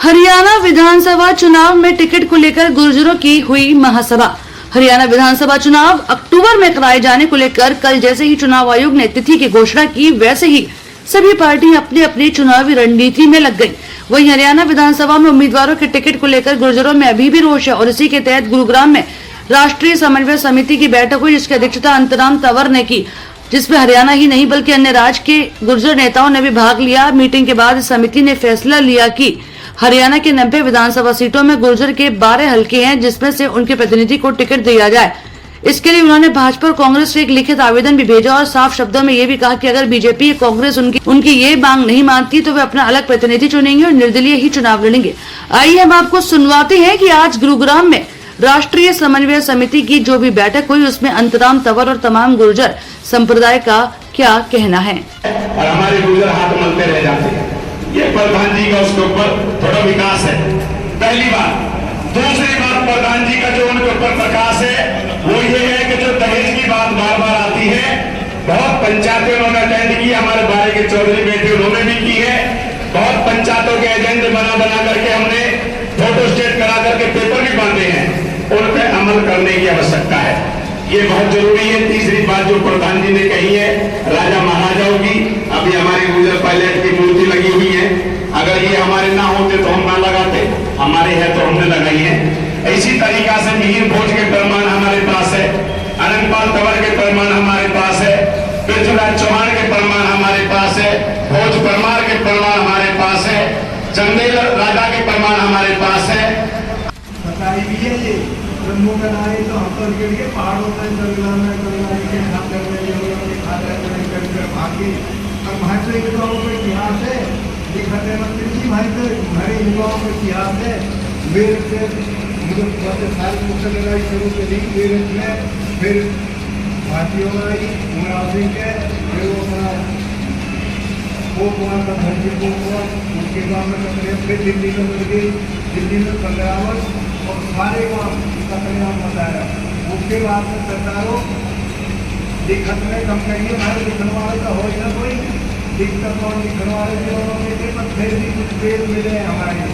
हरियाणा विधानसभा चुनाव में टिकट को लेकर गुर्जरों की हुई महासभा। हरियाणा विधानसभा चुनाव अक्टूबर में कराए जाने को लेकर कल जैसे ही चुनाव आयोग ने तिथि की घोषणा की, वैसे ही सभी पार्टियां अपनी अपनी चुनावी रणनीति में लग गयी। वहीं हरियाणा विधानसभा में उम्मीदवारों के टिकट को लेकर गुर्जरों में अभी भी रोष है और इसी के तहत गुरुग्राम में राष्ट्रीय समन्वय समिति की बैठक हुई, जिसकी अध्यक्षता अंतराम तंवर ने की, जिसमें हरियाणा ही नहीं बल्कि अन्य राज्य के गुर्जर नेताओं ने भी भाग लिया। मीटिंग के बाद समिति ने फैसला लिया कि हरियाणा के 90 विधानसभा सीटों में गुर्जर के 12 हलके हैं, जिसमें से उनके प्रतिनिधि को टिकट दिया जाए। इसके लिए उन्होंने भाजपा और कांग्रेस से एक लिखित आवेदन भी भेजा और साफ शब्दों में ये भी कहा कि अगर बीजेपी या कांग्रेस उनकी ये मांग नहीं मानती तो वे अपना अलग प्रतिनिधि चुनेंगे और निर्दलीय ही चुनाव लड़ेंगे। आइए हम आपको सुनवाते हैं कि आज गुरुग्राम में राष्ट्रीय समन्वय समिति की जो भी बैठक हुई, उसमें अंतराम तंवर और तमाम गुर्जर संप्रदाय का क्या कहना है। और हमारे गुर्जर हाथ मलते रह जाते हैं। ये प्रधान जी का उसके ऊपर थोड़ा विकास है, पहली बात। दूसरी बात, प्रधान जी का जो उनके ऊपर प्रकाश है वो ये है कि जो दहेज की बात बार बार आती है, बहुत पंचायतें उन्होंने अटेंड की, हमारे बारे के चौधरी बेटे उन्होंने भी की है। बहुत पंचायतों के एजेंडे बना करके हमने फोटो स्टेट करा करके पेपर भी बांधे हैं, उन पर अमल करने की आवश्यकता है, ये बहुत जरूरी है। तीसरी बात जो प्रधान जी ने कही है राजा महाराजाओं की, अभी हमारी गुर्जर पायलट की मूर्ति लगी हुई है, अगर ये हमारे ना होते तो हम ना लगाते, हमारे है तो हमने लगाई है। इसी तरीका से मिहिर भोज के प्रमाण हमारे पास है, अनंतपाल तंवर के प्रमाण हमारे पास है, पृथ्वीराज चौहान के प्रमाण हमारे पास है, भोज परमार के प्रमाण हमारे पास है, चंदेल राजा के प्रमाण हमारे पास है। बताई भी है ये जम्मू का नारे तो हम तो के लिए पहाड़ों में के खाते में खाते में भागे और भाषा के लोगों का इतिहास है, दिखाते मंत्री जी भाई तो हमारे युवाओं का इतिहास है। मेरे से मुझे बहुत साल मुख्य लड़ाई शुरू करी मेरे में, फिर भारतीयों में उमरा सिंह के, फिर वो अपना वो कुमार का धरती को हुआ, उसके बाद में फिर दिल्ली में मिल गई, दिल्ली में 15 वर्ष और सारे वहाँ का परिणाम बताया। उसके बाद में सरकारों लिखत में कम करिए, हमारे लिखने वाले का हो ना कोई दिक्कत और लिखने वाले जो पर फिर भी कुछ पेड़ मिले हमारे